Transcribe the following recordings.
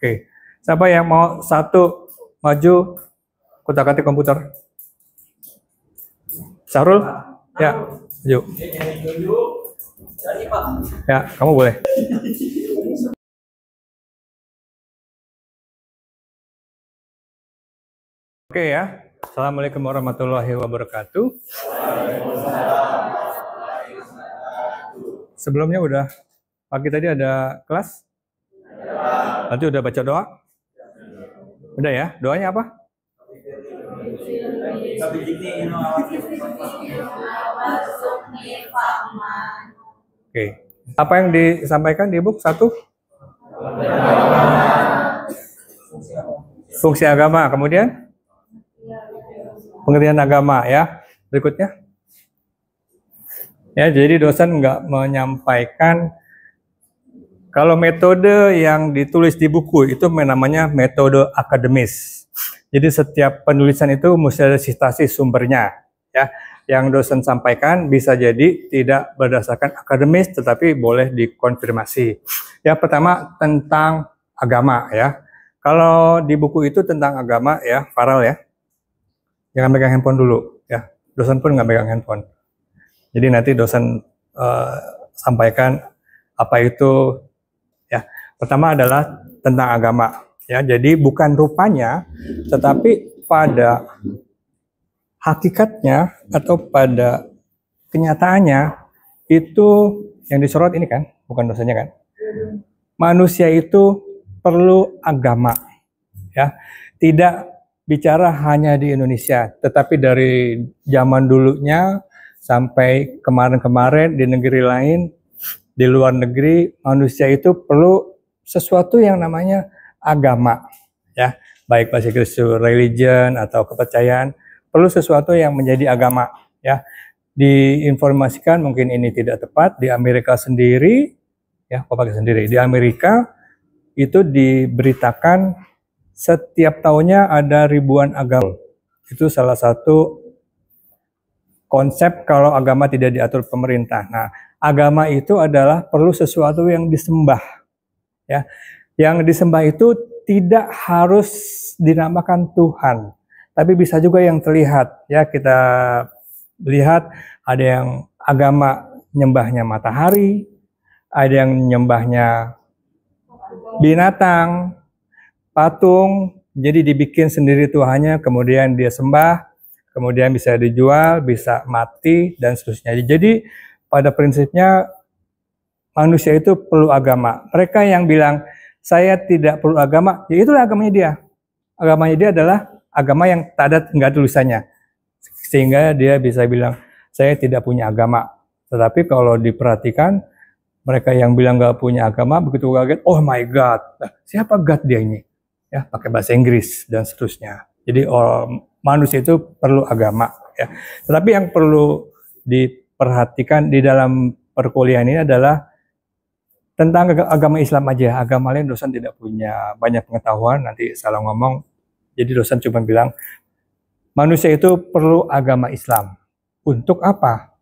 Oke. Siapa yang mau satu maju kutak-atik komputer? Sarul? Ya, maju. Ya, kamu boleh. Oke ya. Assalamualaikum warahmatullahi wabarakatuh. Sebelumnya udah pagi tadi ada kelas? Nanti udah baca doa? Udah ya? Doanya apa? Oke. Apa yang disampaikan di buku? Satu? Fungsi agama. Kemudian? Pengertian agama ya. Berikutnya. Ya, jadi dosen nggak menyampaikan kalau metode yang ditulis di buku itu namanya metode akademis. Jadi setiap penulisan itu mesti ada sitasi sumbernya ya. Yang dosen sampaikan bisa jadi tidak berdasarkan akademis tetapi boleh dikonfirmasi. Ya, pertama tentang agama ya. Kalau di buku itu tentang agama ya, Farel ya. Jangan pegang handphone dulu ya. Dosen pun nggak pegang handphone. Jadi nanti dosen sampaikan apa itu ya. Pertama adalah tentang agama ya. Jadi bukan rupanya tetapi pada hakikatnya atau pada kenyataannya itu yang disorot ini kan, bukan dosennya kan. Manusia itu perlu agama ya. Tidak bicara hanya di Indonesia, tetapi dari zaman dulunya sampai kemarin-kemarin di negeri lain, di luar negeri, manusia itu perlu sesuatu yang namanya agama, ya, baik bahasa Inggris religion atau kepercayaan, perlu sesuatu yang menjadi agama, ya. Diinformasikan mungkin ini tidak tepat di Amerika sendiri, ya, di Amerika itu diberitakan setiap tahunnya ada ribuan agama. Itu salah satu konsep kalau agama tidak diatur pemerintah. Nah, agama itu adalah perlu sesuatu yang disembah. Ya. Yang disembah itu tidak harus dinamakan Tuhan, tapi bisa juga yang terlihat. Ya, kita lihat ada yang agama nyembahnya matahari, ada yang nyembahnya binatang, patung, jadi dibikin sendiri Tuhannya, kemudian dia sembah, kemudian bisa dijual, bisa mati, dan seterusnya. Jadi pada prinsipnya manusia itu perlu agama. Mereka yang bilang, saya tidak perlu agama, ya itulah agamanya dia. Agamanya dia adalah agama yang tak ada, nggak ada tulisannya. Sehingga dia bisa bilang, saya tidak punya agama. Tetapi kalau diperhatikan, mereka yang bilang nggak punya agama, begitu kaget, oh my God, nah, siapa God dia ini? Ya, pakai bahasa Inggris, dan seterusnya. Jadi manusia itu perlu agama. Ya. Tetapi yang perlu diperhatikan di dalam perkuliahan ini adalah tentang agama Islam aja. Agama lain dosen tidak punya banyak pengetahuan, nanti salah ngomong. Jadi dosen cuma bilang, manusia itu perlu agama Islam. Untuk apa?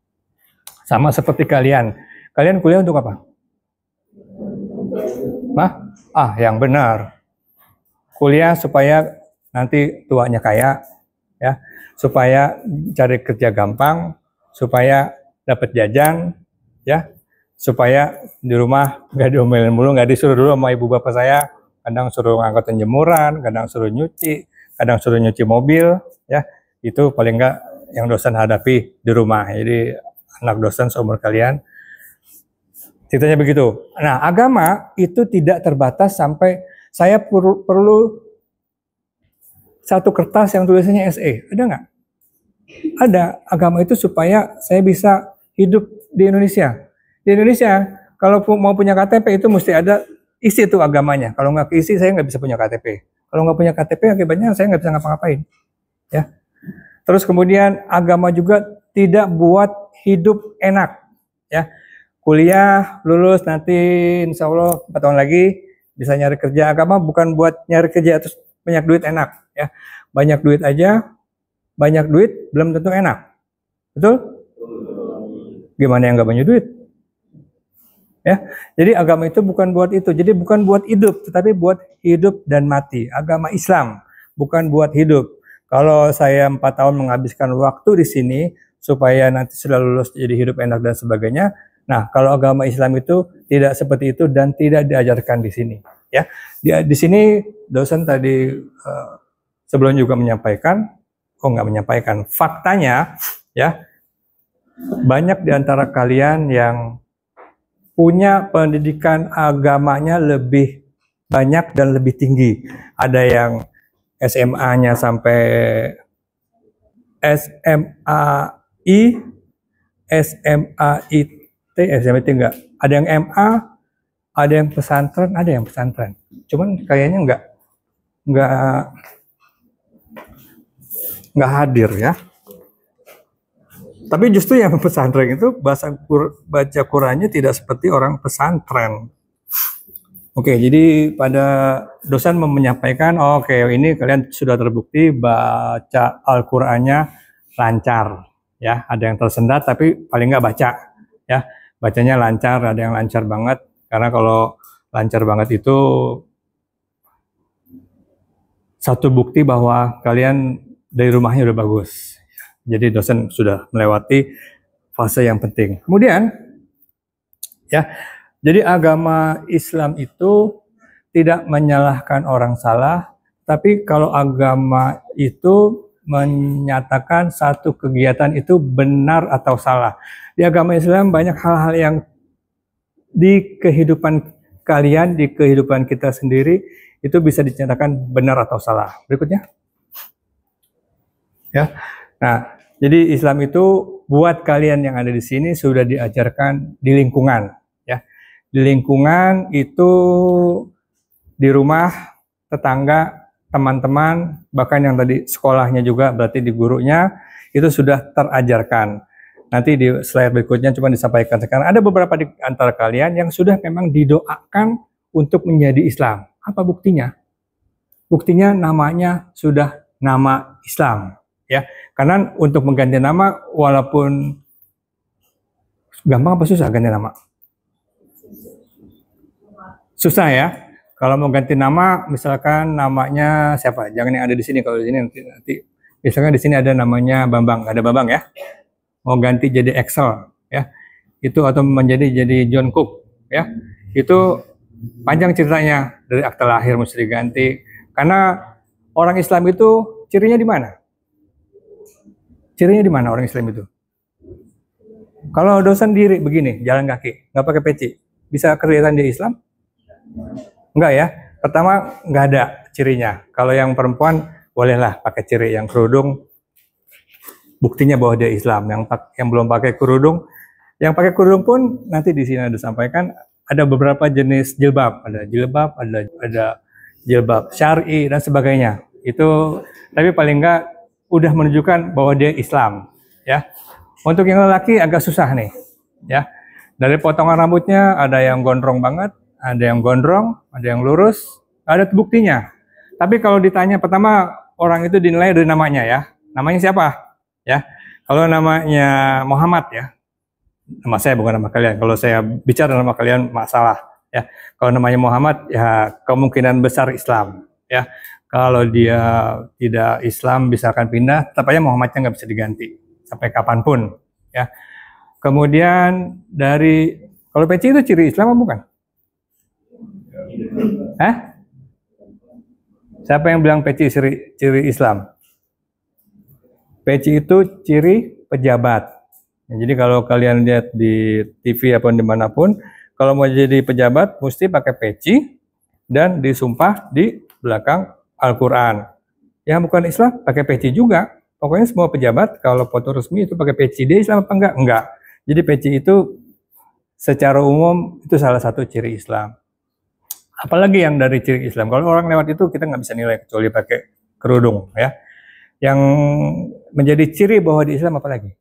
Sama seperti kalian. Kalian kuliah untuk apa? Yang benar. Kuliah supaya nanti tuanya kaya, ya, supaya cari kerja gampang, supaya dapat jajan, ya, supaya di rumah nggak diomelin mulu, nggak disuruh dulu sama ibu bapak saya, kadang suruh ngangkatin jemuran, kadang suruh nyuci, kadang suruh nyuci mobil, ya, itu paling nggak yang dosen hadapi di rumah. Jadi anak dosen seumur kalian, ceritanya begitu. Nah, agama itu tidak terbatas sampai saya perlu satu kertas yang tulisannya SE, ada nggak? Ada. Agama itu supaya saya bisa hidup di Indonesia. Di Indonesia, kalau mau punya KTP itu mesti ada isi tuh agamanya. Kalau nggak keisi, saya nggak bisa punya KTP. Kalau nggak punya KTP, akibatnya saya nggak bisa ngapa-ngapain. Ya. Terus kemudian agama juga tidak buat hidup enak. Ya. Kuliah, lulus, nanti insya Allah 4 tahun lagi bisa nyari kerja. Agama bukan buat nyari kerja terus banyak duit enak. Ya, banyak duit aja, banyak duit belum tentu enak, betul? Gimana yang nggak banyak duit? Ya, jadi agama itu bukan buat itu. Jadi bukan buat hidup, tetapi buat hidup dan mati. Agama Islam bukan buat hidup. Kalau saya 4 tahun menghabiskan waktu di sini supaya nanti sudah lulus jadi hidup enak dan sebagainya. Nah, kalau agama Islam itu tidak seperti itu dan tidak diajarkan di sini. Ya, di sini dosen tadi sebelum juga menyampaikan, nggak menyampaikan, faktanya ya banyak di antara kalian yang punya pendidikan agamanya lebih banyak dan lebih tinggi. Ada yang SMA-nya sampai SMAI, SMAIT enggak. Ada yang MA, ada yang pesantren, Cuman kayaknya nggak hadir ya. Tapi justru yang pesantren itu baca Qurannya tidak seperti orang pesantren. Oke, jadi pada dosen menyampaikan, oke, ini kalian sudah terbukti baca Al-Qur'annya lancar, ya. Ada yang tersendat, tapi paling nggak baca, ya. Bacanya lancar, ada yang lancar banget. Karena kalau lancar banget itu satu bukti bahwa kalian dari rumahnya udah bagus. Jadi dosen sudah melewati fase yang penting. Kemudian, ya. Jadi agama Islam itu tidak menyalahkan orang salah, tapi kalau agama itu menyatakan satu kegiatan itu benar atau salah. Di agama Islam banyak hal-hal yang di kehidupan kalian, di kehidupan kita sendiri, itu bisa dinyatakan benar atau salah. Berikutnya. Ya. Nah, jadi Islam itu buat kalian yang ada di sini sudah diajarkan di lingkungan. Ya. Di lingkungan itu di rumah, tetangga, teman-teman, bahkan yang tadi sekolahnya juga berarti di gurunya itu sudah terajarkan. Nanti di slide berikutnya cuma disampaikan sekarang ada beberapa di antara kalian yang sudah memang didoakan untuk menjadi Islam. Apa buktinya? Buktinya namanya sudah nama Islam, ya. Karena untuk mengganti nama walaupun gampang apa susah ganti nama? Susah ya. Kalau mau ganti nama, misalkan namanya siapa? Jangan yang ada di sini. Kalau di sini nanti misalkan di sini ada namanya Bambang, ada Bambang ya. Mau ganti jadi Excel ya. Itu atau jadi John Cook ya. Itu panjang ceritanya, dari akte lahir mesti diganti. Karena orang Islam itu cirinya di mana? Cirinya di mana orang Islam itu? Kalau dosen diri begini, jalan kaki, nggak pakai peci, bisa kelihatan dia Islam? Enggak ya. Pertama, nggak ada cirinya. Kalau yang perempuan, bolehlah pakai ciri yang kerudung. Buktinya bahwa dia Islam. Yang belum pakai kerudung, yang pakai kerudung pun nanti di sini ada sampaikan ada beberapa jenis jilbab. Ada jilbab, ada jilbab syar'i dan sebagainya. Itu, tapi paling nggak udah menunjukkan bahwa dia Islam. Ya. Untuk yang lelaki agak susah nih. Ya. Dari potongan rambutnya ada yang gondrong banget. Ada yang gondrong, ada yang lurus, ada buktinya. Tapi kalau ditanya pertama orang itu dinilai dari namanya ya. Namanya siapa? Ya. Kalau namanya Muhammad ya. Nama saya bukan nama kalian. Kalau saya bicara nama kalian masalah ya. Kalau namanya Muhammad ya kemungkinan besar Islam ya. Kalau dia tidak Islam bisa akan pindah, tetap aja Muhammadnya nggak bisa diganti sampai kapanpun ya. Kemudian dari kalau peci itu ciri Islam apa bukan? Hah? Siapa yang bilang peci ciri Islam? Peci itu ciri pejabat. Ya, jadi kalau kalian lihat di TV ataupun dimanapun, kalau mau jadi pejabat mesti pakai peci dan disumpah di belakang Al-Quran. Yang bukan Islam pakai peci juga. Pokoknya semua pejabat kalau foto resmi itu pakai peci. Dia Islam apa enggak? Enggak. Jadi peci itu secara umum itu salah satu ciri Islam. Apalagi yang dari ciri Islam. Kalau orang lewat itu kita nggak bisa nilai kecuali pakai kerudung ya. Yang menjadi ciri bahwa di Islam apalagi?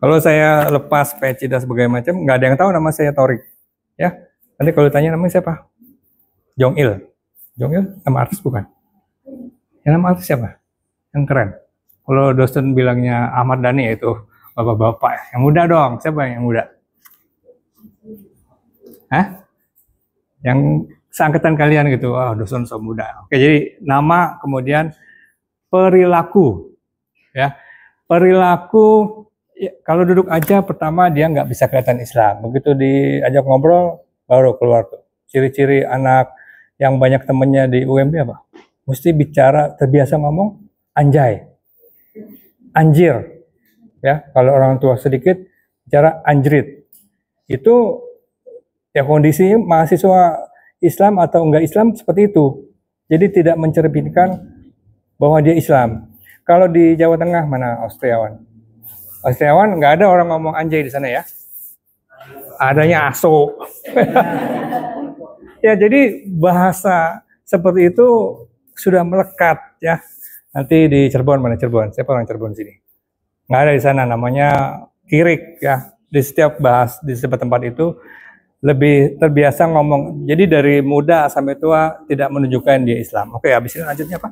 Kalau saya lepas peci dan sebagainya macam, nggak ada yang tahu nama saya Torik ya. Nanti kalau ditanya namanya siapa? Jong Il. Jong Il nama artis bukan? Yang nama artis siapa? Yang keren. Kalau dosen bilangnya Ahmad Dhani itu bapak-bapak yang muda dong. Siapa yang muda? Hah? Yang seangkatan kalian gitu, dosen so muda. Oke, jadi nama, kemudian perilaku, ya. Perilaku, ya, kalau duduk aja pertama dia nggak bisa kelihatan Islam. Begitu diajak ngobrol, baru keluar tuh. Ciri-ciri anak yang banyak temennya di UMB apa? Mesti bicara, terbiasa ngomong anjay, anjir, ya. Kalau orang tua sedikit, bicara anjrit. Itu ya kondisi mahasiswa Islam atau enggak Islam seperti itu. Jadi tidak mencerminkan bahwa dia Islam. Kalau di Jawa Tengah mana Austriawan? Austriawan nggak ada orang ngomong anjay di sana ya. Adanya aso. Ya, jadi bahasa seperti itu sudah melekat ya. Nanti di Cirebon, mana Cirebon? Saya orang Cirebon sini. Nggak ada di sana, namanya kirik ya. Di setiap tempat itu lebih terbiasa ngomong. Jadi dari muda sampai tua tidak menunjukkan dia Islam. Oke, habis ini lanjutnya apa?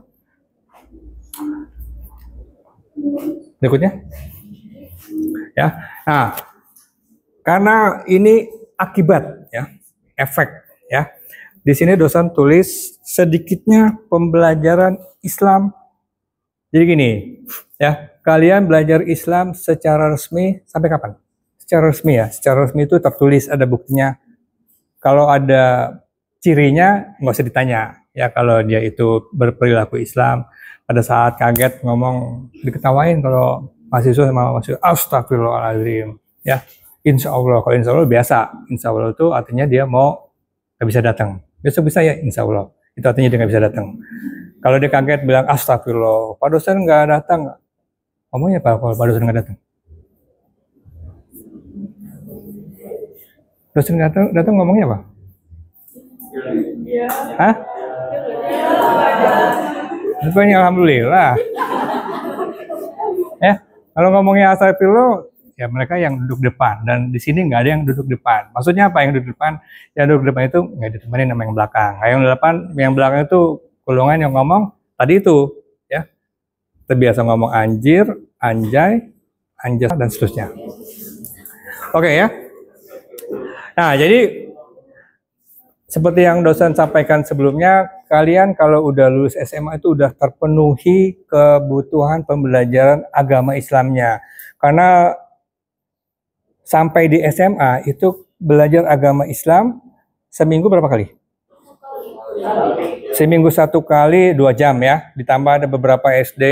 Berikutnya. Ya. Nah, karena ini akibat ya, efek ya. Di sini dosen tulis sedikitnya pembelajaran Islam. Jadi gini, ya, kalian belajar Islam secara resmi sampai kapan? Secara resmi ya, secara resmi itu tertulis, ada buktinya. Kalau ada cirinya nggak usah ditanya. Ya, kalau dia itu berperilaku Islam, pada saat kaget ngomong diketawain kalau mahasiswa sama mahasiswa, astagfirullahaladzim. Ya, insya Allah. Kalau insya Allah biasa. Insya Allah itu artinya dia mau nggak bisa datang. Besok bisa ya, insya Allah. Itu artinya dia nggak bisa datang. Kalau dia kaget bilang astagfirullah, Pak dosen nggak datang. Ngomongnya apa kalau Pak dosen nggak datang? Dosen nggak datang ngomongnya apa? Hah? Bukannya alhamdulillah. Ya, kalau ngomongnya astagfirullah, ya mereka yang duduk depan, dan di sini nggak ada yang duduk depan. Maksudnya apa yang duduk depan? Yang duduk depan itu nggak ditemenin sama yang belakang. Yang belakang itu golongan yang ngomong tadi itu, ya, terbiasa ngomong anjir, anjay, anjas dan seterusnya. Oke ya. Nah, jadi seperti yang dosen sampaikan sebelumnya, kalian kalau udah lulus SMA itu udah terpenuhi kebutuhan pembelajaran agama Islamnya. Karena sampai di SMA itu belajar agama Islam seminggu berapa kali? Seminggu 1 kali 2 jam ya. Ditambah ada beberapa SD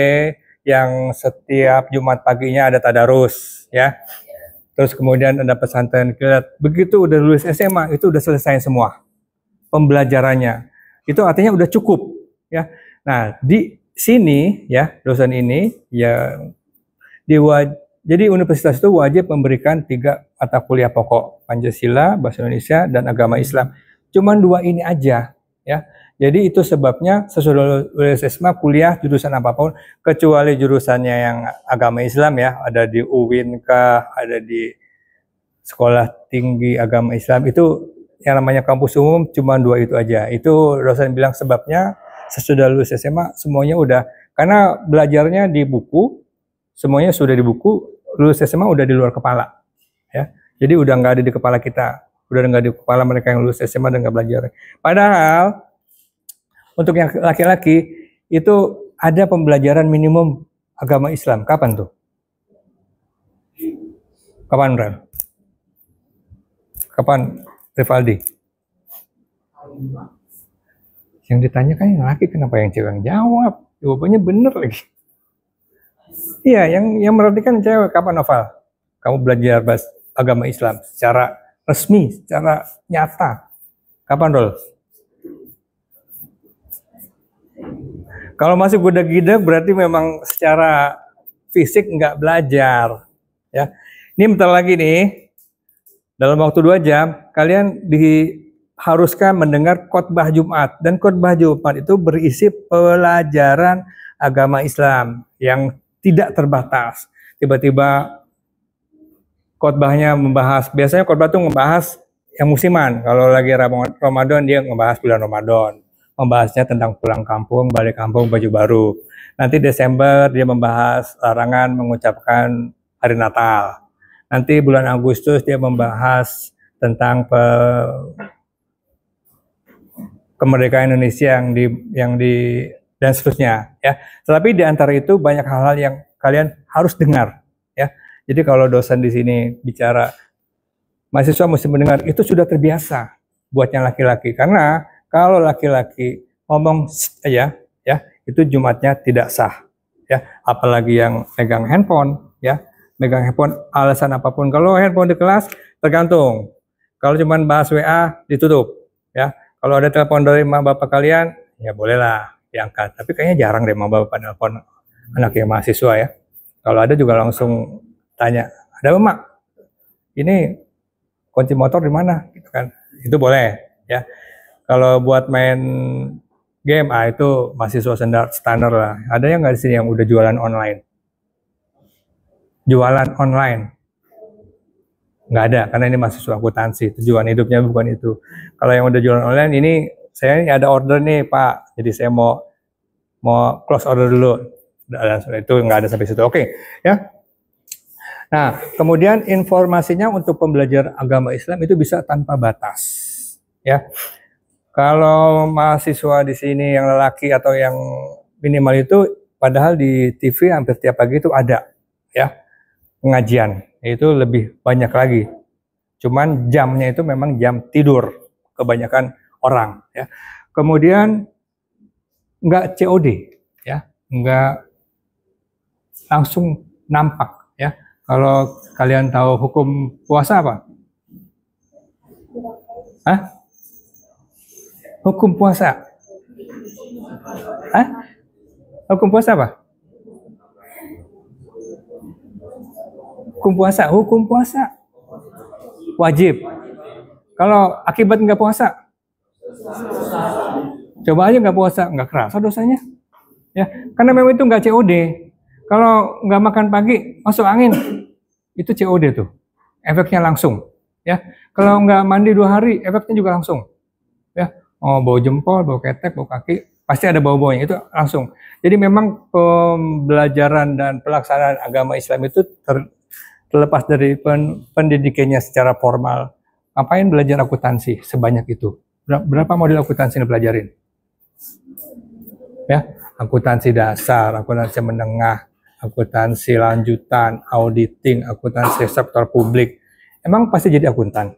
yang setiap Jumat paginya ada tadarus ya. Terus kemudian ada pesantren kilat. Begitu udah lulus SMA itu udah selesai semua pembelajarannya. Itu artinya udah cukup ya. Nah, di sini ya dosen ini ya jadi universitas itu wajib memberikan 3 mata kuliah pokok, Pancasila, Bahasa Indonesia, dan Agama Islam. Cuman 2 ini aja ya. Jadi itu sebabnya sesudah lulus SMA kuliah jurusan apapun kecuali jurusannya yang agama Islam ya, ada di UIN kah, ada di Sekolah Tinggi Agama Islam, itu yang namanya kampus umum cuma 2 itu aja. Itu dosen bilang sebabnya sesudah lulus SMA semuanya udah, karena belajarnya di buku, semuanya sudah di buku, lulus SMA udah di luar kepala ya. Jadi udah nggak ada di kepala kita, udah nggak di kepala mereka yang lulus SMA dan nggak belajar. Padahal untuk yang laki-laki itu ada pembelajaran minimum agama Islam. Kapan tuh? Kapan, Ren? Kapan, Rivaldi? Yang ditanya kan yang laki, kenapa yang cewek yang jawab? Jawabannya bener lagi. Iya, yang merhatikan cewek. Kapan, Noval? Kamu belajar agama Islam secara resmi, secara nyata. Kapan, Rol? Kalau masih goda-gida berarti memang secara fisik nggak belajar. Ya, ini bentar lagi nih, dalam waktu 2 jam, kalian diharuskan mendengar khotbah Jumat. Dan khotbah Jumat itu berisi pelajaran agama Islam yang tidak terbatas. Tiba-tiba khotbahnya membahas, biasanya khotbah itu membahas yang musiman. Kalau lagi Ramadan dia membahas bulan Ramadan. Membahasnya tentang pulang kampung, balik kampung, baju baru. Nanti Desember dia membahas larangan mengucapkan hari Natal. Nanti bulan Agustus dia membahas tentang kemerdekaan Indonesia yang di dan seterusnya ya. Tetapi di antara itu banyak hal-hal yang kalian harus dengar ya. Jadi kalau dosen di sini bicara, mahasiswa mesti mendengar, itu sudah terbiasa buat yang laki-laki. Karena kalau laki-laki ngomong aja ya, itu Jumatnya tidak sah ya. Apalagi yang megang handphone ya, megang handphone alasan apapun. Kalau handphone di kelas tergantung. Kalau cuma bahas WA ditutup ya. Kalau ada telepon dari emak bapak kalian ya bolehlah diangkat. Tapi kayaknya jarang deh emak bapak telepon anak yang mahasiswa ya. Kalau ada juga langsung tanya, ada mak, ini kunci motor di mana? Gitu kan? Itu boleh ya. Kalau buat main game, itu mahasiswa standar lah. Ada yang nggak di sini yang udah jualan online? Jualan online? Nggak ada, karena ini mahasiswa akuntansi. Tujuan hidupnya bukan itu. Kalau yang udah jualan online, ini saya ada order nih Pak. Jadi saya mau close order dulu. Itu nggak ada sampai situ. Oke, ya. Nah, kemudian informasinya untuk pembelajar agama Islam itu bisa tanpa batas, ya. Kalau mahasiswa di sini yang lelaki atau yang minimal itu, padahal di TV hampir tiap pagi itu ada, ya, pengajian. Itu lebih banyak lagi. Cuman jamnya itu memang jam tidur kebanyakan orang, ya. Kemudian nggak COD, ya, nggak langsung nampak, ya. Kalau kalian tahu hukum puasa apa? Hah? Hukum puasa? Hah? Hukum puasa apa? Hukum puasa? Hukum puasa wajib. Kalau akibat nggak puasa, coba aja nggak puasa, nggak kerasa dosanya. Ya, karena memang itu nggak COD. Kalau nggak makan pagi, masuk angin, itu COD tuh. Efeknya langsung. Ya, kalau nggak mandi 2 hari, efeknya juga langsung. Ya, bau jempol, bau ketek, bau kaki, pasti ada bau-baunya, itu langsung. Jadi memang pembelajaran dan pelaksanaan agama Islam itu terlepas dari pendidikannya secara formal. Ngapain belajar akuntansi sebanyak itu? Berapa model akuntansi yang dipelajarin? Ya, akuntansi dasar, akuntansi menengah, akuntansi lanjutan, auditing, akuntansi sektor publik. Emang pasti jadi akuntan?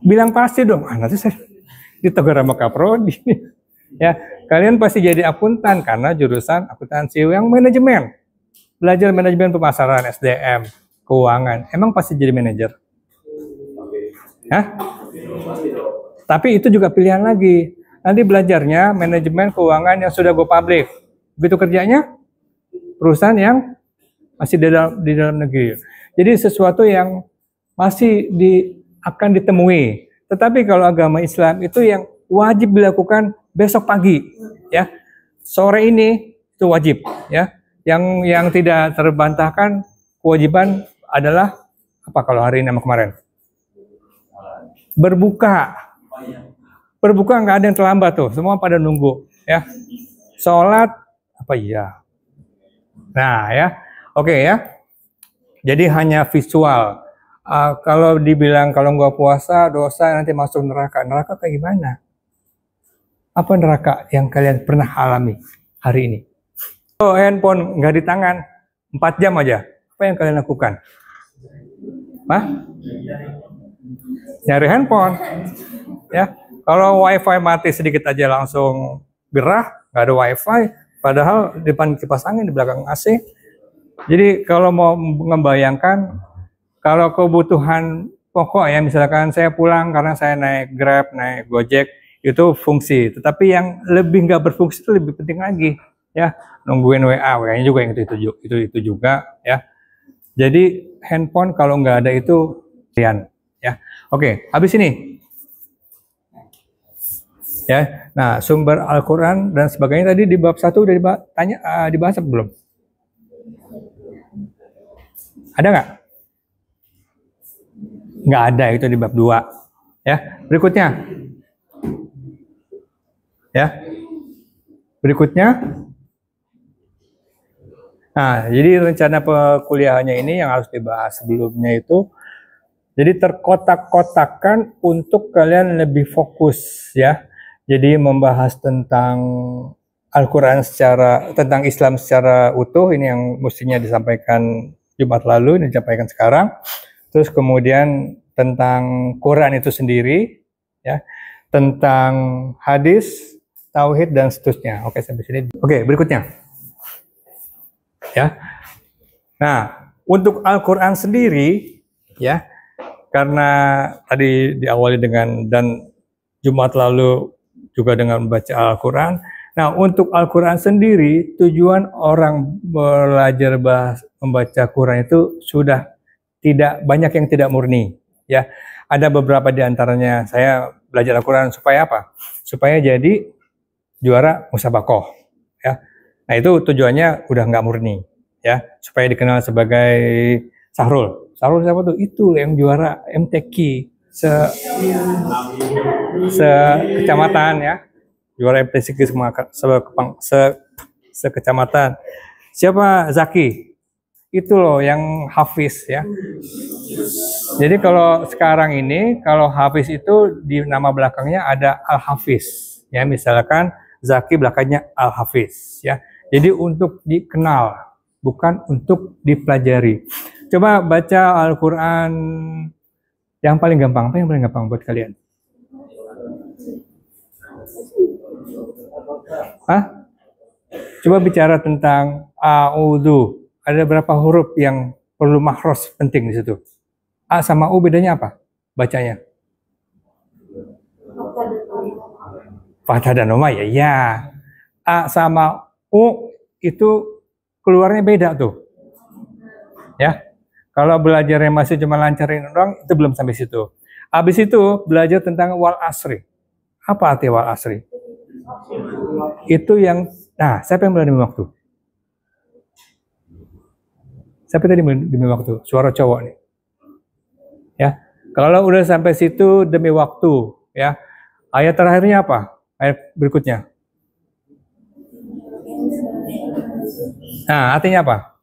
Bilang pasti dong. Nanti saya ditegur sama Kaprodi. Ya, kalian pasti jadi akuntan karena jurusan akuntansi yang manajemen. Belajar manajemen pemasaran, SDM, keuangan. Emang pasti jadi manajer? Hah? Tapi itu juga pilihan lagi. Nanti belajarnya manajemen keuangan yang sudah go public. Begitu kerjanya, perusahaan yang masih di dalam negeri. Jadi sesuatu yang masih akan ditemui. Tetapi kalau agama Islam itu yang wajib dilakukan besok pagi, ya. Sore ini itu wajib, ya. Yang tidak terbantahkan kewajiban adalah apa kalau hari ini sama kemarin? Berbuka. Berbuka nggak ada yang terlambat tuh, semua pada nunggu, ya. Sholat apa iya? Nah, ya. Oke, ya. Jadi hanya visual. Kalau dibilang kalau nggak puasa dosa nanti masuk neraka. Neraka kayak gimana? Apa neraka yang kalian pernah alami hari ini? Oh, handphone nggak di tangan 4 jam aja. Apa yang kalian lakukan? Hah? Nyari handphone. Ya. Kalau wifi mati sedikit aja langsung gerah, nggak ada wifi. Padahal di depan kipas angin, di belakang AC. Jadi kalau mau membayangkan, kalau kebutuhan pokok ya, misalkan saya pulang karena saya naik Grab, naik Gojek, itu fungsi. Tetapi yang lebih nggak berfungsi itu lebih penting lagi, ya, nungguin WA-nya juga yang itu juga, ya. Jadi handphone kalau nggak ada itu, ya. Oke, habis ini. Ya, nah sumber Al-Quran dan sebagainya tadi di bab 1 udah dibahas belum? Ada nggak? Nggak ada, itu di bab 2. Ya, berikutnya. Ya. Berikutnya. Nah, jadi rencana perkuliahannya ini yang harus dibahas sebelumnya itu Jadi terkotak-kotakan untuk kalian lebih fokus ya. Jadi membahas tentang Al-Quran tentang Islam secara utuh, ini yang mestinya disampaikan Jumat lalu, ini disampaikan sekarang. Terus kemudian tentang Quran itu sendiri, ya, tentang hadis, tauhid dan seterusnya. Oke, sampai sini. Oke, berikutnya. Ya. Nah, untuk Al-Quran sendiri, ya, karena tadi diawali dengan dan Jumat lalu juga dengan membaca Al-Quran. Nah, untuk Al-Quran sendiri, tujuan orang belajar membaca Quran itu sudah tidak banyak yang tidak murni. Ya, ada beberapa di antaranya saya belajar Al-Quran supaya apa? Supaya jadi juara musabaqah. Ya, nah itu tujuannya udah nggak murni. Ya, supaya dikenal sebagai Sahrul. Sahrul siapa tuh? Itu yang juara MTQ se-kecamatan ya. Juara MTQ se-kecamatan. Siapa? Zaki. Itu loh yang Hafiz ya. Jadi kalau sekarang ini, kalau Hafiz itu di nama belakangnya ada Al-Hafiz. Ya, misalkan Zaki belakangnya Al-Hafiz ya. Jadi untuk dikenal, bukan untuk dipelajari. Coba baca Al-Quran yang paling gampang. Apa yang paling gampang buat kalian? Hah? Coba bicara tentang a'udzu. Ada berapa huruf yang perlu makhraj penting di situ? A sama U bedanya apa? Bacanya? Fathah dan dhamma ya. Ya. A sama U itu keluarnya beda tuh. Ya. Kalau belajarnya masih cuma lancarin doang, itu belum sampai situ. Habis itu belajar tentang wal asri. Apa arti wal asri? Itu yang, nah siapa yang mulai demi waktu? Siapa tadi demi waktu? Suara cowok nih. Ya, kalau udah sampai situ demi waktu, ya. Ayat terakhirnya apa? Ayat berikutnya. Nah, artinya apa?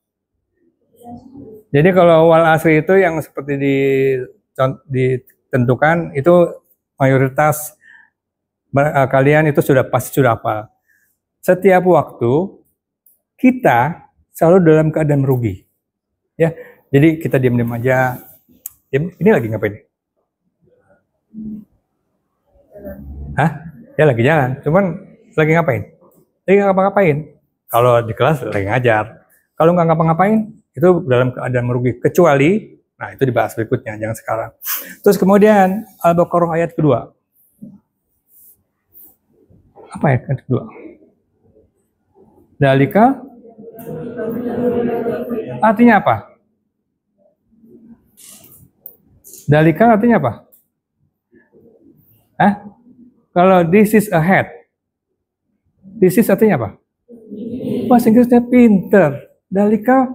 Jadi kalau wal asri itu yang seperti ditentukan itu mayoritas kalian itu pasti sudah hafal. Setiap waktu kita selalu dalam keadaan merugi. Ya, jadi kita diam-diam aja. Ini lagi ngapain? Hah? Ya lagi jalan. Cuman lagi ngapain? Lagi ngapa-ngapain. Kalau di kelas lagi ngajar. Kalau nggak ngapa-ngapain, itu dalam keadaan merugi. Kecuali, nah itu dibahas berikutnya, jangan sekarang. Terus kemudian Al-Baqarah ayat kedua. Apa ayat kedua? Dalika artinya apa? Dalika artinya apa? Hah? Kalau this is ahead. This is artinya apa? Bahasa Inggrisnya pinter. Dalika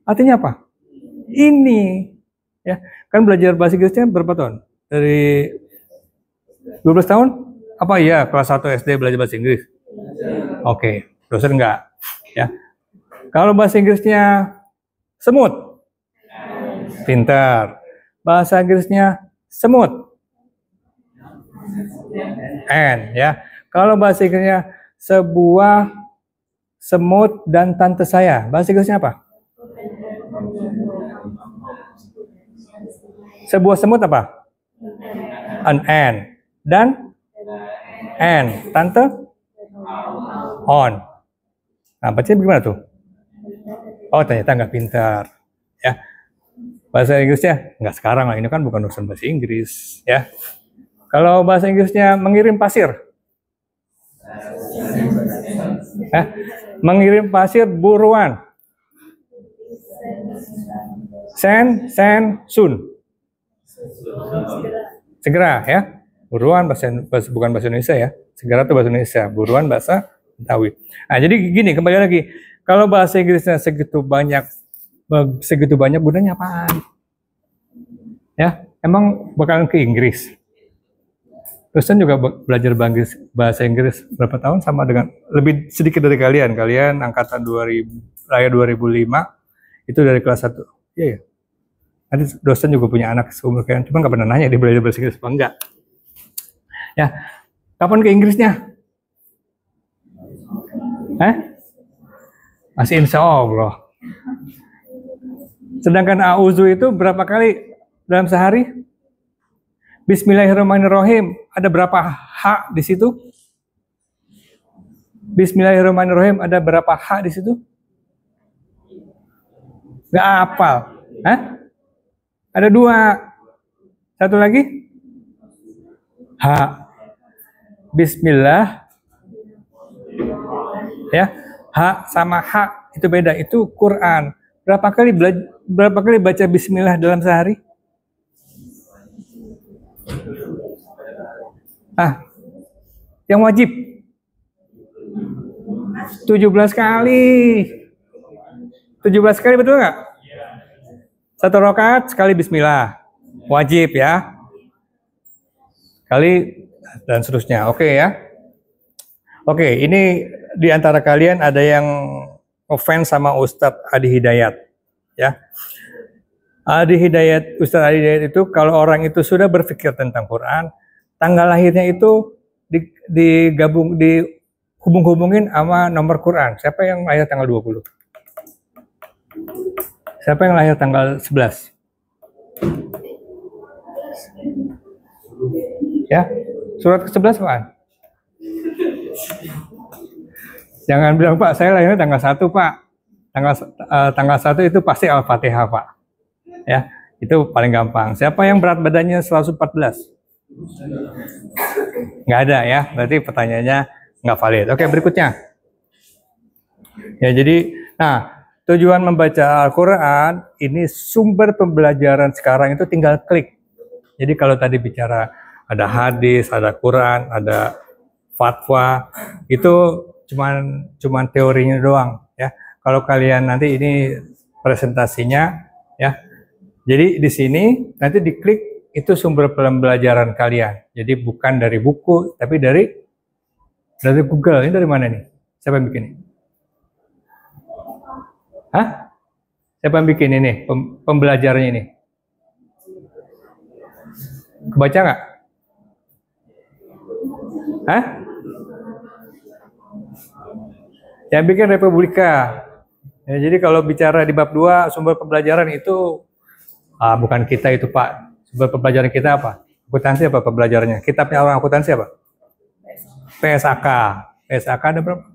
artinya apa? Ini. Ya, kan belajar bahasa Inggrisnya berapa tahun? Dari 12 tahun? Apa iya kelas 1 SD belajar bahasa Inggris? Oke, dosen enggak. Ya. Kalau bahasa Inggrisnya semut. Pintar. Bahasa Inggrisnya semut. Ya. Kalau bahasa Inggrisnya sebuah semut dan tante saya. Bahasa Inggrisnya apa? Sebuah semut apa? An ant. Dan ant. Tante? On. Nah, bacanya bagaimana tuh? Oh, ternyata nggak pintar. Ya. Bahasa Inggrisnya nggak sekarang lah. Ini kan bukan urusan bahasa Inggris. Ya. Kalau bahasa Inggrisnya mengirim pasir. Mengirim pasir buruan. Send, soon. Segera ya. Buruan bukan bahasa Indonesia ya. Segera itu bahasa Indonesia. Buruan bahasa Betawi. Nah, jadi gini, kembali lagi. Kalau bahasa Inggrisnya segitu banyak gunanya apaan? Ya, emang bakalan ke Inggris. Terus kan juga belajar bahasa Inggris berapa tahun sama dengan lebih sedikit dari kalian. Kalian angkatan 2000, lahir 2005 itu dari kelas 1. Iya ya. Nanti dosen juga punya anak seumur kalian, cuma nggak pernah nanya dia belajar bahasa Inggris apa enggak. Ya, kapan ke Inggrisnya? Masih insya Allah. Sedangkan auzu itu berapa kali dalam sehari? Bismillahirrahmanirrahim, ada berapa hak di situ? Bismillahirrahmanirrahim, ada berapa hak di situ? Nggak hafal. Ada 2. Satu lagi? Hak. Bismillah. Ya, hak sama hak itu beda. Itu Quran. Berapa kali baca bismillah dalam sehari? Yang wajib 17 kali. 17 kali, betul nggak? 1 rakaat sekali bismillah. Wajib ya. Kali dan seterusnya. Oke ya. Oke, ini di antara kalian ada yang offense sama Ustadz Adi Hidayat, ya. Ustadz Adi Hidayat itu kalau orang itu sudah berpikir tentang Quran, tanggal lahirnya itu dihubung-hubungin sama nomor Quran. Siapa yang lahir tanggal 20? Siapa yang lahir tanggal 11? Ya, surat ke-11 apaan? Jangan bilang, Pak, saya lahirnya tanggal 1, Pak. Tanggal 1 itu pasti Al-Fatihah, Pak. Ya, itu paling gampang. Siapa yang berat badannya 114? Nggak ada ya, berarti pertanyaannya nggak valid. Oke, berikutnya. Ya, jadi, tujuan membaca Al-Quran, ini sumber pembelajaran sekarang itu tinggal klik. Jadi kalau tadi bicara ada hadis, ada Quran, ada fatwa, itu cuman teorinya doang ya. Kalau kalian nanti ini presentasinya ya. Jadi di sini nanti diklik itu sumber pembelajaran kalian. Jadi bukan dari buku tapi dari Google. Ini dari mana nih? Siapa yang bikin ini? Siapa yang bikin ini pembelajarannya ini? Kebaca nggak? Yang bikin Republika. Ya, jadi kalau bicara di bab 2 sumber pembelajaran itu bukan kita itu, Pak. Sumber pembelajaran kita apa? Akuntansi apa pembelajarannya? Kitabnya orang akuntansi apa? PSAK. PSAK ada berapa?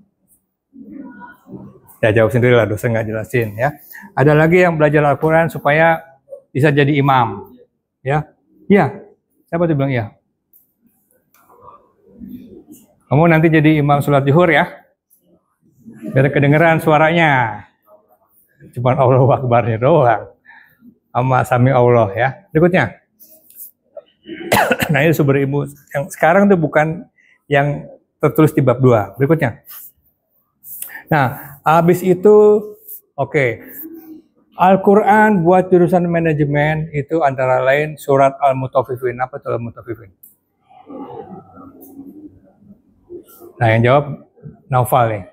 Ya jawab sendiri lah, dosen nggak jelasin ya. Ada lagi yang belajar Al-Quran supaya bisa jadi imam. Ya, iya. Siapa tuh bilang iya? Kamu nanti jadi imam sholat zuhur ya. Biar kedengeran suaranya. Cuma Allahu Akbarnya doang. Sama sami Allah ya. Berikutnya. Nah ini sumber ilmu. Yang sekarang itu bukan yang tertulis di bab 2. Berikutnya. Nah, habis itu oke. Al-Quran buat jurusan manajemen itu antara lain surat Al-Mutaffifin. Apa itu Al-Mutaffifin? Nah yang jawab Naufal nih.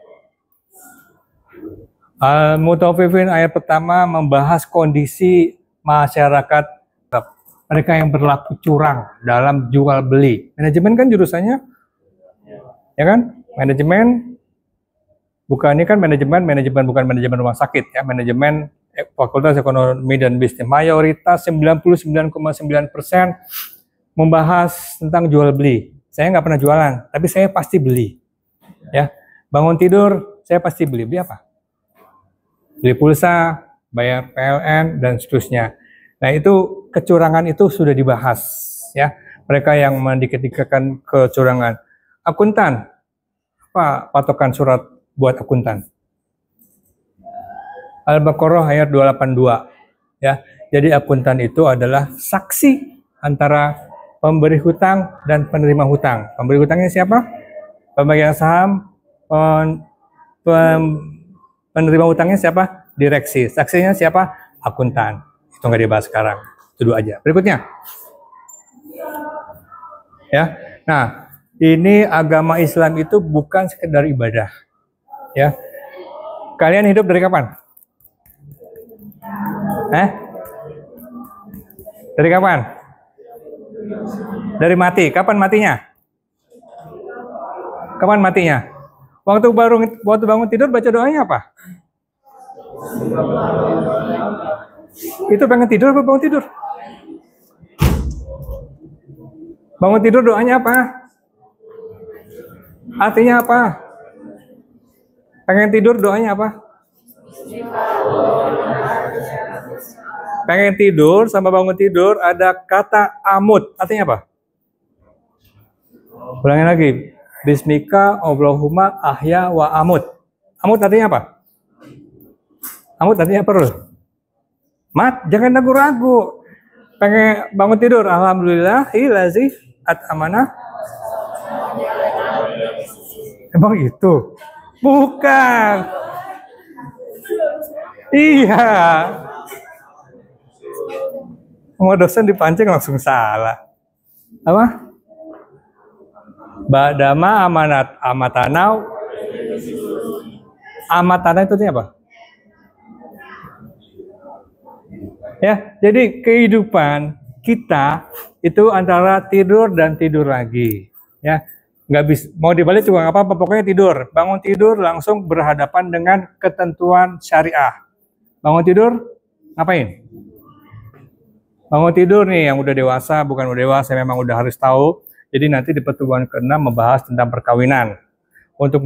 Al-Mutaffifin ayat pertama membahas kondisi masyarakat mereka yang berlaku curang dalam jual beli. Manajemen kan jurusannya, ya kan? Manajemen bukan ini kan manajemen bukan manajemen rumah sakit ya, manajemen Fakultas Ekonomi dan Bisnis. Mayoritas 99,9% membahas tentang jual beli. Saya nggak pernah jualan, tapi saya pasti beli. Ya, bangun tidur saya pasti beli. Beli apa? Beli pulsa, bayar PLN dan seterusnya. Nah itu kecurangan itu sudah dibahas. Ya, mereka yang mendikte-diktekan kecurangan. Akuntan, apa patokan surat buat akuntan? Al-Baqarah ayat 282 ya. Jadi akuntan itu adalah saksi antara pemberi hutang dan penerima hutang. Pemberi hutangnya siapa? Pemegang saham. Penerima hutangnya siapa? Direksi. Saksinya siapa? Akuntan. Itu nggak dibahas sekarang. Itu dulu aja. Berikutnya. Ya. Nah, ini agama Islam itu bukan sekedar ibadah. Ya. Kalian hidup dari kapan? Dari kapan? Dari mati. Kapan matinya? Kapan matinya? Waktu bangun tidur baca doanya apa? Itu pengen tidur apa bangun tidur? Bangun tidur doanya apa? Artinya apa? Pengen tidur doanya apa? Pengen tidur sama bangun tidur ada kata amut. Artinya apa? Ulangin lagi. Bismika Allahumma ahya wa amut. Amut artinya apa? Amut artinya apa? Mat, jangan ragu-ragu. Pengen bangun tidur. Alhamdulillahillazi at'amana. Emang itu? Bukan. Iya. Mau dosen dipancing langsung salah. Apa? Ba'dama amanat amatanau. Amatana itu apa? Ya, jadi kehidupan kita itu antara tidur dan tidur lagi. Ya, nggak bisa mau dibalik juga nggak apa-apa. Pokoknya tidur. Bangun tidur langsung berhadapan dengan ketentuan syariah. Bangun tidur ngapain? Bangun tidur nih yang udah dewasa, bukan udah dewasa, memang udah harus tahu. Jadi nanti di pertemuan ke-6 membahas tentang perkawinan. Untuk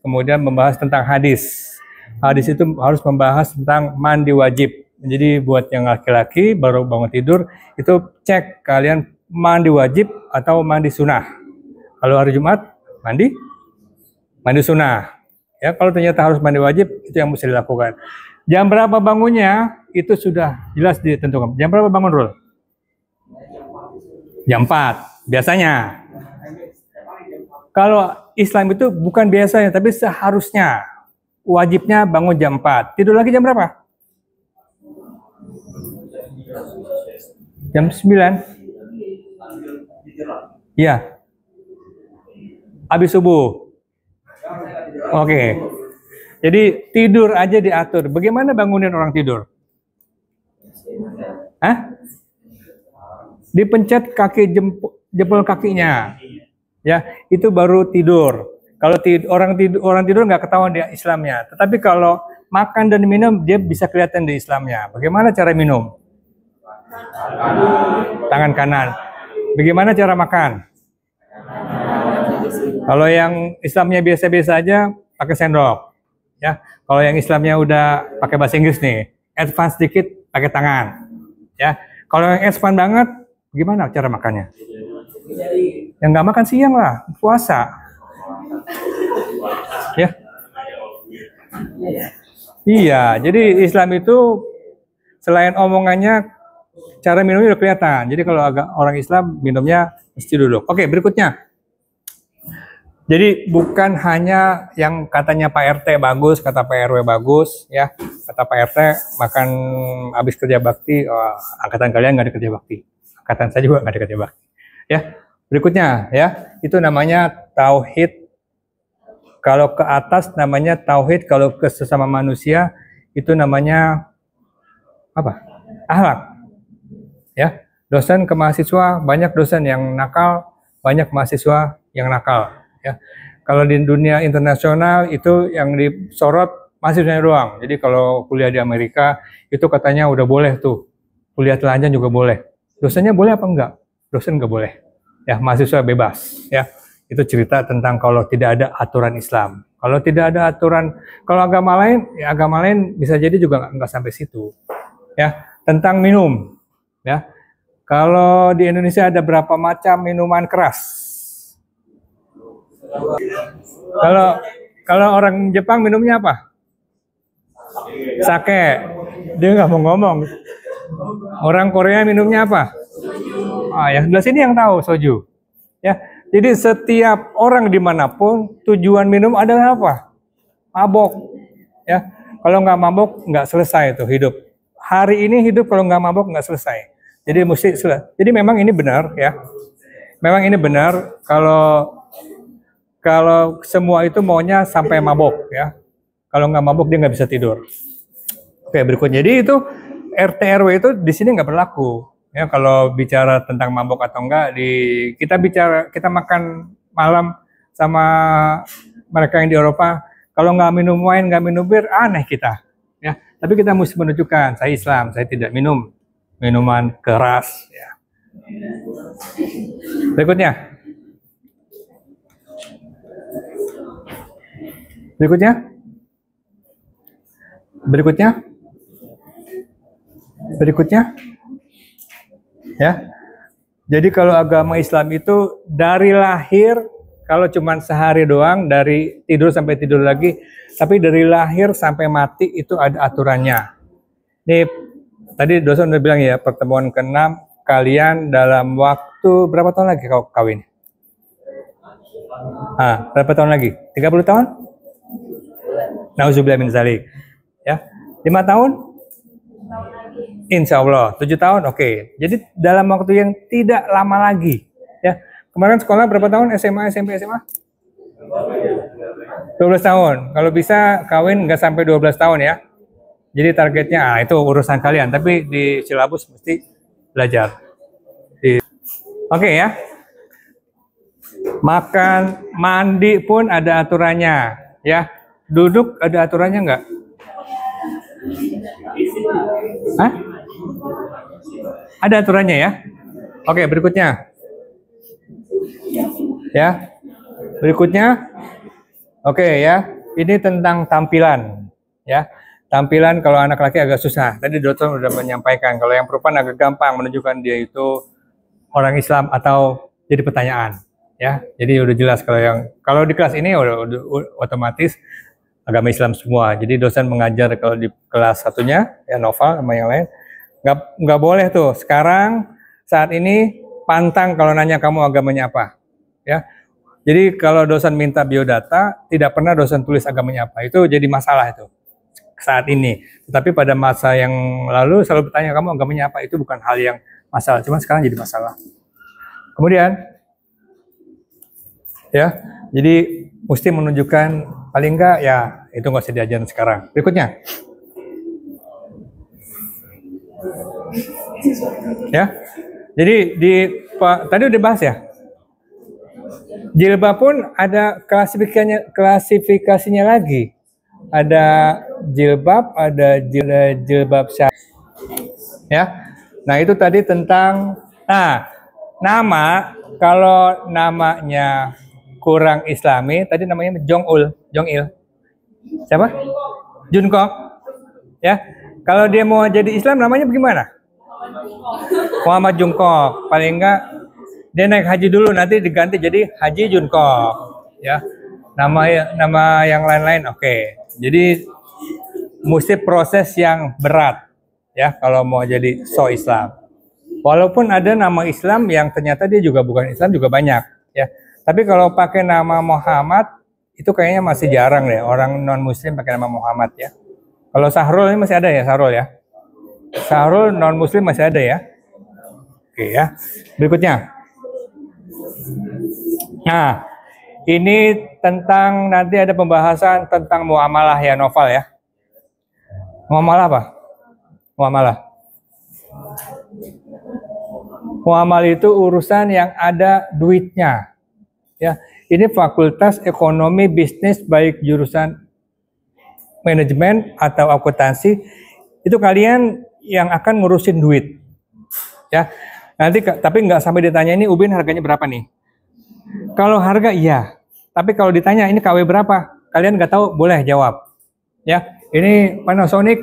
kemudian membahas tentang hadis. Hadis itu harus membahas tentang mandi wajib. Jadi buat yang laki-laki baru bangun tidur, itu cek kalian mandi wajib atau mandi sunnah. Kalau hari Jumat, mandi sunnah. Ya, kalau ternyata harus mandi wajib, itu yang mesti dilakukan. Jam berapa bangunnya, itu sudah jelas ditentukan. Jam berapa bangun, Rul? Jam 4. Biasanya. Kalau Islam itu bukan biasanya, tapi seharusnya. Wajibnya bangun jam 4. Tidur lagi jam berapa? Jam 9. Iya. Habis subuh. Oke. Jadi tidur aja diatur. Bagaimana bangunin orang tidur? Hah? Dipencet kaki jempol kakinya, ya itu baru tidur. Kalau orang tidur nggak ketahuan dia Islamnya. Tetapi kalau makan dan minum dia bisa kelihatan di Islamnya. Bagaimana cara minum? Tangan kanan. Bagaimana cara makan? Kalau yang Islamnya biasa-biasa aja pakai sendok, ya. Kalau yang Islamnya udah pakai bahasa Inggris nih, advance dikit pakai tangan, ya. Kalau yang advance banget gimana cara makannya? Yang nggak makan siang lah, puasa. Ya. Iya, jadi Islam itu selain omongannya, cara minumnya udah kelihatan. Jadi kalau orang Islam minumnya mesti duduk. Oke, berikutnya. Jadi bukan hanya yang katanya Pak RT bagus, kata Pak RW bagus, ya. Kata Pak RT makan habis kerja bakti, oh, angkatan kalian nggak ada kerja bakti. Angkatan saya juga nggak ada kerja bakti. Ya, berikutnya, ya, itu namanya tauhid. Kalau ke atas namanya tauhid, kalau ke sesama manusia itu namanya apa? Akhlak. Ya, dosen ke mahasiswa, banyak dosen yang nakal, banyak mahasiswa yang nakal. Ya, kalau di dunia internasional itu yang disorot mahasiswanya doang. Jadi kalau kuliah di Amerika itu katanya udah boleh tuh, kuliah telanjang juga boleh. Dosennya boleh apa enggak? Dosen enggak boleh. Ya, mahasiswa bebas. Ya, itu cerita tentang kalau tidak ada aturan Islam. Kalau tidak ada aturan, kalau agama lain, ya agama lain bisa jadi juga enggak sampai situ. Ya, tentang minum. Ya, kalau di Indonesia ada berapa macam minuman keras? Kalau orang Jepang minumnya apa? Sake. Dia nggak mau ngomong. Orang Korea minumnya apa? Ah, yang sebelah sini yang tahu soju. Ya, jadi setiap orang dimanapun tujuan minum adalah apa? Mabok. Ya, kalau nggak mabok nggak selesai itu hidup. Hari ini hidup kalau nggak mabok nggak selesai. Jadi mesti selesai. Jadi memang ini benar, ya. Memang ini benar kalau semua itu maunya sampai mabok, ya. Kalau nggak mabok dia nggak bisa tidur. Oke, berikutnya. Jadi itu RT RW itu di sini nggak berlaku. Ya, kalau bicara tentang mabok atau enggak, kita makan malam sama mereka yang di Eropa, kalau nggak minum wine, nggak minum bir, aneh kita. Ya, tapi kita mesti menunjukkan, saya Islam, saya tidak minum minuman keras. Ya. Berikutnya. Berikutnya. Ya. Jadi kalau agama Islam itu dari lahir, kalau cuma sehari doang, dari tidur sampai tidur lagi, tapi dari lahir sampai mati itu ada aturannya. Ini tadi dosen udah bilang ya, pertemuan ke-6 kalian dalam waktu berapa tahun lagi kau kawin? Berapa tahun lagi? 30 tahun? Nauzubillah min dzalik. Ya. 5 tahun? Insya Allah, 7 tahun, oke. Jadi dalam waktu yang tidak lama lagi, ya. Kemarin sekolah berapa tahun? SMA, SMP, SMA? 12 tahun. Kalau bisa kawin nggak sampai 12 tahun ya. Jadi targetnya, itu urusan kalian. Tapi di silabus mesti belajar. Oke ya. Makan, mandi pun ada aturannya, ya. Duduk ada aturannya nggak? Hah? Ada aturannya ya. Oke, berikutnya. Ya. Berikutnya. Oke ya. Ini tentang tampilan, ya. Tampilan kalau anak laki agak susah. Tadi dokter sudah menyampaikan kalau yang perempuan agak gampang menunjukkan dia itu orang Islam atau jadi pertanyaan, ya. Jadi udah jelas kalau di kelas ini udah otomatis agama Islam semua. Jadi dosen mengajar kalau di kelas satunya ya novel sama yang lain nggak boleh tuh. Sekarang saat ini pantang kalau nanya kamu agamanya apa, ya. Jadi kalau dosen minta biodata tidak pernah dosen tulis agamanya apa, itu jadi masalah itu saat ini. Tetapi pada masa yang lalu selalu bertanya kamu agamanya apa, itu bukan hal yang masalah. Cuma sekarang jadi masalah. Kemudian ya, jadi mesti menunjukkan paling enggak ya itu nggak usah diajarin sekarang. Berikutnya. Ya. Jadi tadi udah bahas ya. Jilbab pun ada klasifikasinya lagi. Ada jilbab, ada jilbab syar'i. Ya. Nah, itu tadi tentang nama, kalau namanya kurang Islami, tadi namanya Jongil. Siapa? Jungkook. Ya. Kalau dia mau jadi Islam namanya bagaimana? Muhammad Jungkook. Paling enggak dia naik haji dulu, nanti diganti jadi Haji Jungkook. Ya. Nama yang lain-lain oke. Jadi mesti proses yang berat ya kalau mau jadi Islam. Walaupun ada nama Islam yang ternyata dia juga bukan Islam juga banyak ya. Tapi kalau pakai nama Muhammad itu kayaknya masih jarang deh orang non Muslim pakai nama Muhammad ya. Kalau Sahrul ini masih ada ya, Sahrul ya. Sahrul non Muslim masih ada ya. Oke ya. Berikutnya. Nah, ini tentang nanti ada pembahasan tentang muamalah ya, Novel ya. Muamalah apa? Muamalah itu urusan yang ada duitnya. Ya, ini fakultas ekonomi bisnis baik jurusan manajemen atau akuntansi itu kalian yang akan ngurusin duit. Ya. Nanti tapi nggak sampai ditanya ini ubin harganya berapa nih. Kalau harga iya, tapi kalau ditanya ini KW berapa, kalian nggak tahu boleh jawab. Ya, ini Panasonic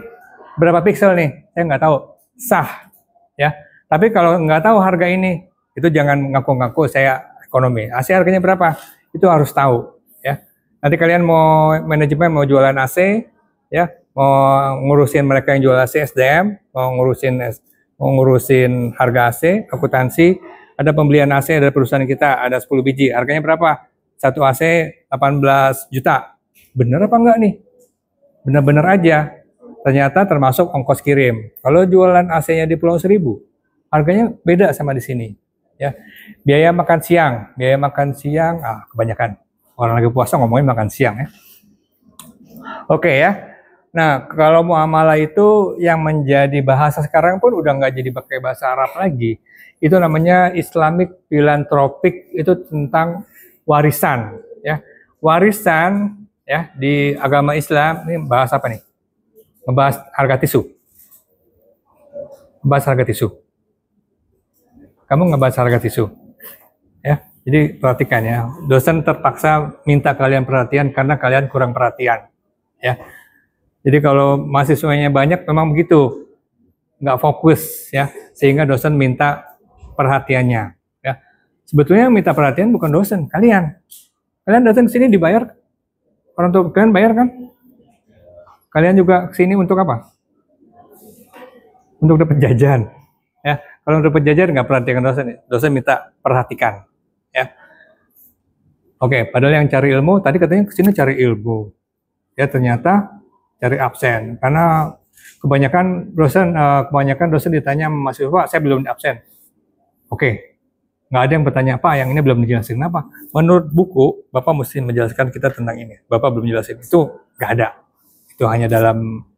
berapa pixel nih? Saya nggak tahu. Sah. Ya. Tapi kalau nggak tahu harga ini, itu jangan ngaku-ngaku saya ekonomi. AC harganya berapa? Itu harus tahu. Ya. Nanti kalian mau manajemen mau jualan AC, ya, mau ngurusin mereka yang jual AC SDM, mau ngurusin harga AC, akuntansi, ada pembelian AC dari perusahaan kita, ada 10 biji, harganya berapa? Satu AC 18 juta. Bener apa enggak nih? Bener-bener aja. Ternyata termasuk ongkos kirim. Kalau jualan AC-nya di Pulau Seribu, harganya beda sama di sini. Ya, biaya makan siang, kebanyakan orang lagi puasa ngomongin makan siang ya. Oke ya. Nah, kalau muamalah itu yang menjadi bahasa sekarang pun udah nggak jadi pakai bahasa Arab lagi. Itu namanya Islamic Philanthropic, itu tentang warisan, ya. Warisan, ya, di agama Islam ini bahas apa nih? Ngebahas harga tisu. Ngebahas harga tisu. Kamu ngebahas harga tisu, ya. Jadi perhatikan ya. Dosen terpaksa minta kalian perhatian karena kalian kurang perhatian, ya. Jadi kalau mahasiswanya banyak memang begitu, nggak fokus ya, sehingga dosen minta perhatiannya. Ya, sebetulnya yang minta perhatian bukan dosen, kalian. Kalian datang ke sini dibayar, orang tua kalian bayar kan? Kalian juga ke sini untuk apa? Untuk dapat jajan. Ya, kalau dapat jajan nggak perhatikan dosen, dosen minta perhatikan. Ya, oke. Padahal yang cari ilmu tadi katanya ke sini cari ilmu. Ya ternyata cari absen, karena kebanyakan dosen ditanya mahasiswa, Pak, saya belum absen. Oke, nggak ada yang bertanya, Pak, yang ini belum dijelasin. Kenapa? Menurut buku, Bapak mesti menjelaskan kita tentang ini. Bapak belum jelasin. Itu nggak ada. Itu hanya dalam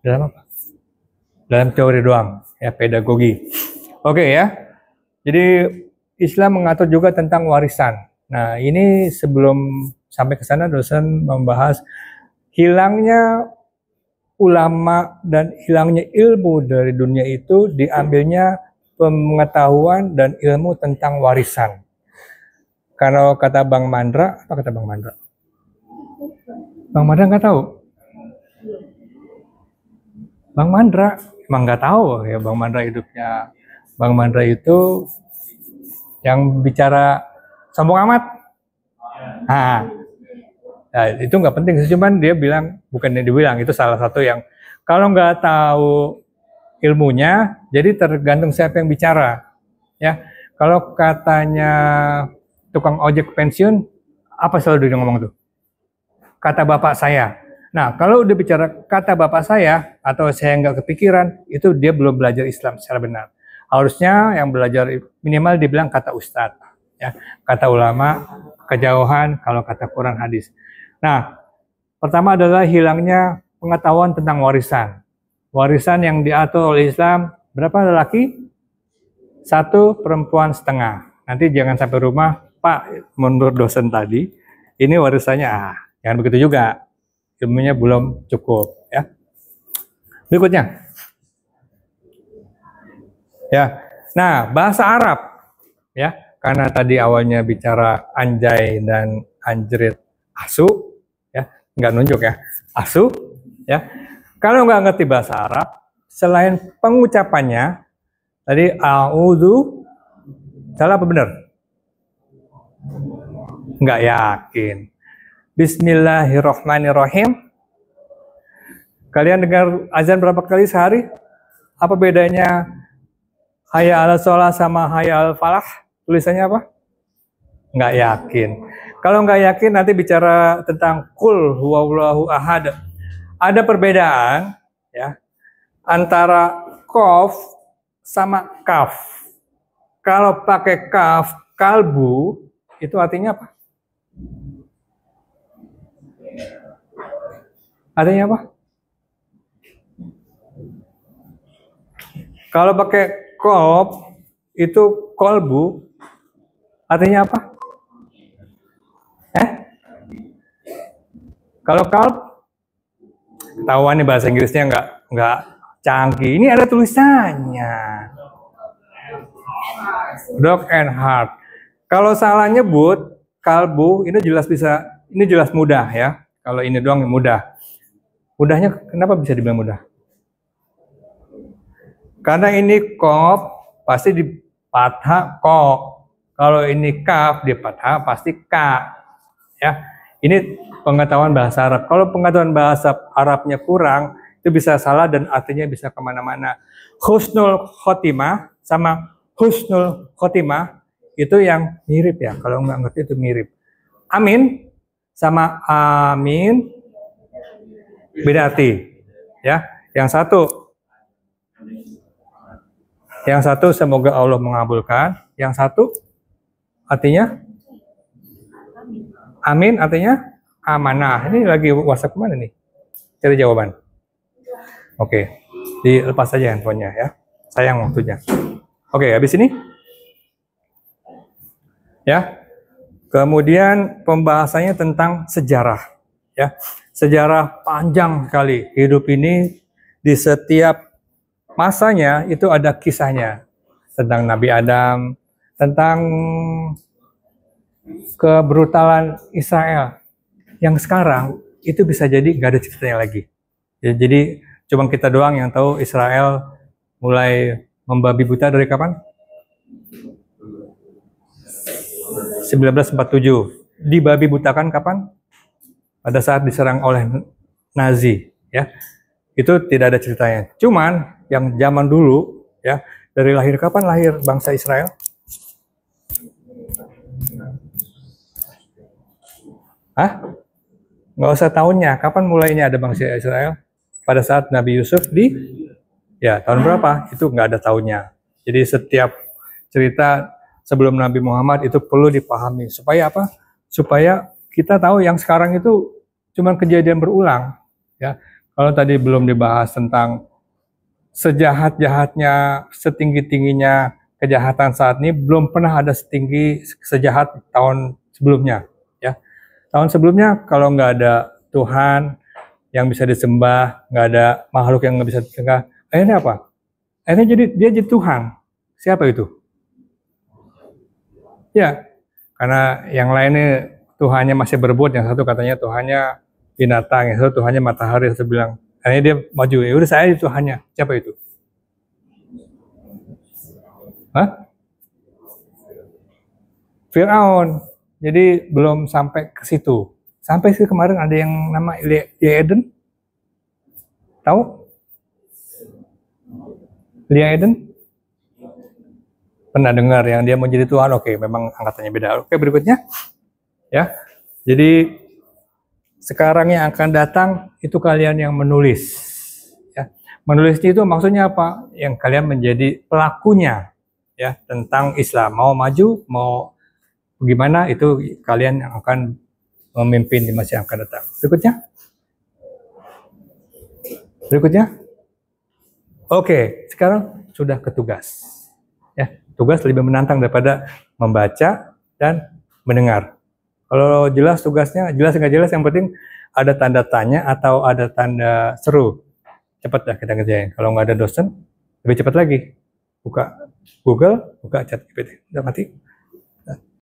apa? Dalam teori doang, ya, pedagogi. Oke ya. Jadi Islam mengatur juga tentang warisan. Nah, ini sebelum sampai ke sana dosen membahas hilangnya ulama dan hilangnya ilmu dari dunia itu diambilnya pengetahuan dan ilmu tentang warisan. Kalau kata Bang Mandra, apa kata Bang Mandra? Bang Mandra nggak tahu. Bang Mandra emang nggak tahu ya, Bang Mandra hidupnya. Bang Mandra itu yang bicara sombong amat. Nah, itu nggak penting, cuman dia bilang, bukannya dibilang, itu salah satu yang kalau nggak tahu ilmunya, jadi tergantung siapa yang bicara. Ya, kalau katanya tukang ojek pensiun, apa selalu dia ngomong tuh? Kata bapak saya. Nah, kalau udah bicara kata bapak saya atau saya nggak kepikiran, itu dia belum belajar Islam secara benar. Harusnya yang belajar minimal dibilang kata ustadz, ya, kata ulama, kejauhan, kalau kata Quran hadis. Nah, pertama adalah hilangnya pengetahuan tentang warisan. Warisan yang diatur oleh Islam, berapa lelaki? 1, perempuan setengah. Nanti jangan sampai rumah, Pak, menurut dosen tadi, ini warisannya, jangan begitu juga. Ilmunya belum cukup, ya. Berikutnya. Ya. Nah, bahasa Arab, ya. Karena tadi awalnya bicara anjay dan anjrit asu, ya, nggak nunjuk ya, asu, ya. Kalau nggak ngerti bahasa Arab, selain pengucapannya, tadi a'udzu, salah apa benar? Nggak yakin. Bismillahirrohmanirrohim. Kalian dengar azan berapa kali sehari? Apa bedanya hayya ala sholah sama hayya al falah? Tulisannya apa? Nggak yakin. Kalau nggak yakin nanti bicara tentang kul huwallahu ahad. Ada perbedaan ya antara kof sama kaf. Kalau pakai kaf, kalbu, itu artinya apa? Artinya apa? Kalau pakai kof, itu kolbu, artinya apa? Kalau kalb, ketahuan nih bahasa Inggrisnya nggak canggih. Ini ada tulisannya. Dog and heart. Kalau salah nyebut kalbu, ini jelas mudah ya. Kalau ini doang mudah. Mudahnya kenapa bisa dibilang mudah? Karena ini kof pasti di fathah ko. Kalau ini kaf di fathah pasti ka. Ya. Ini pengetahuan bahasa Arab. Kalau pengetahuan bahasa Arabnya kurang, itu bisa salah dan artinya bisa kemana-mana. Husnul khotimah sama husnul khotimah itu yang mirip ya. Kalau nggak ngerti itu mirip. Amin sama amin beda arti. Ya, yang satu semoga Allah mengabulkan. Yang satu artinya amin artinya amanah. Ini lagi WhatsApp kemana nih? Cari jawaban. Oke, dilepas saja handphonenya ya. Sayang waktunya. Oke, habis ini ya. Kemudian pembahasannya tentang sejarah ya. Sejarah panjang sekali. Hidup ini di setiap masanya itu ada kisahnya tentang Nabi Adam, tentang kebrutalan Israel yang sekarang itu bisa jadi nggak ada ceritanya lagi. Ya, jadi cuma kita doang yang tahu Israel mulai membabi buta dari kapan? 1947. Dibabi butakan kapan? Pada saat diserang oleh Nazi, ya. Itu tidak ada ceritanya. Cuman yang zaman dulu, ya, dari lahir kapan lahir bangsa Israel? Hah? Nggak usah tahunnya. Kapan mulainya ada bangsa Israel? Pada saat Nabi Yusuf ya, tahun berapa? Itu nggak ada tahunnya. Jadi setiap cerita sebelum Nabi Muhammad itu perlu dipahami. Supaya apa? Supaya kita tahu yang sekarang itu cuma kejadian berulang. Ya, kalau tadi belum dibahas tentang sejahat-jahatnya, setinggi-tingginya kejahatan saat ini, belum pernah ada setinggi sejahat tahun sebelumnya. Ya, tahun sebelumnya kalau nggak ada Tuhan yang bisa disembah, nggak ada makhluk yang nggak bisa disembah, akhirnya apa? Akhirnya dia jadi Tuhan. Siapa itu? Ya, karena yang lainnya Tuhannya masih berebut, yang satu katanya Tuhannya binatang, yang satu Tuhannya matahari, yang satu bilang, akhirnya dia maju, ya udah saya Tuhannya. Siapa itu? Hah? Fir'aun. Jadi belum sampai ke situ. Sampai sih kemarin ada yang nama Eden. Tahu? Lia Eden? Pernah dengar yang dia mau jadi Tuhan? Oke, memang angkatannya beda. Oke, berikutnya. Ya. Jadi sekarang yang akan datang itu kalian yang menulis. Ya. Menulisnya itu maksudnya apa? Yang kalian menjadi pelakunya ya tentang Islam. Mau maju, mau gimana itu kalian yang akan memimpin di masa yang akan datang. Berikutnya. Oke, sekarang sudah ke tugas. Ya, tugas lebih menantang daripada membaca dan mendengar. Kalau jelas tugasnya, jelas nggak jelas, yang penting ada tanda tanya atau ada tanda seru. Cepat dah kita kerjain. Kalau nggak ada dosen, lebih cepat lagi. Buka Google, buka ChatGPT. Udah mati.